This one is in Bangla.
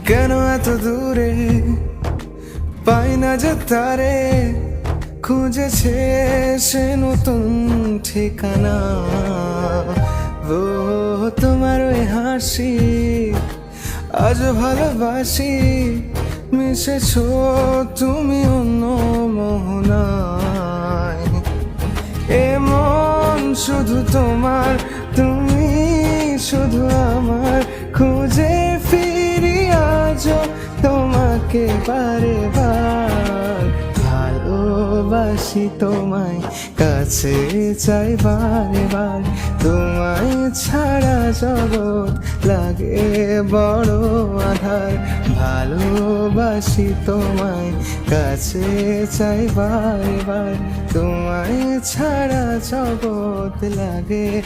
কেন এত দূরে পাই না যে তারে, খুঁজেছে সে নতুন ঠিকানা। ও তোমার ওই হাসি আজ ভালোবাসি, মিশেছো তুমি অন্য মোহনায়। এমন শুধু তোমার, তুমি শুধু আমার, খুঁজে ফিরি আজও তোমাকে বারে বার। ভালোবাসি তোমায়, কাছে চাই বারে বার, তোমায় ছাড়া জগৎ লাগে বড় আধার। ভালোবাসি তোমায়, কাছে চাই বারে বার, তোমায় ছাড়া জগৎ লাগে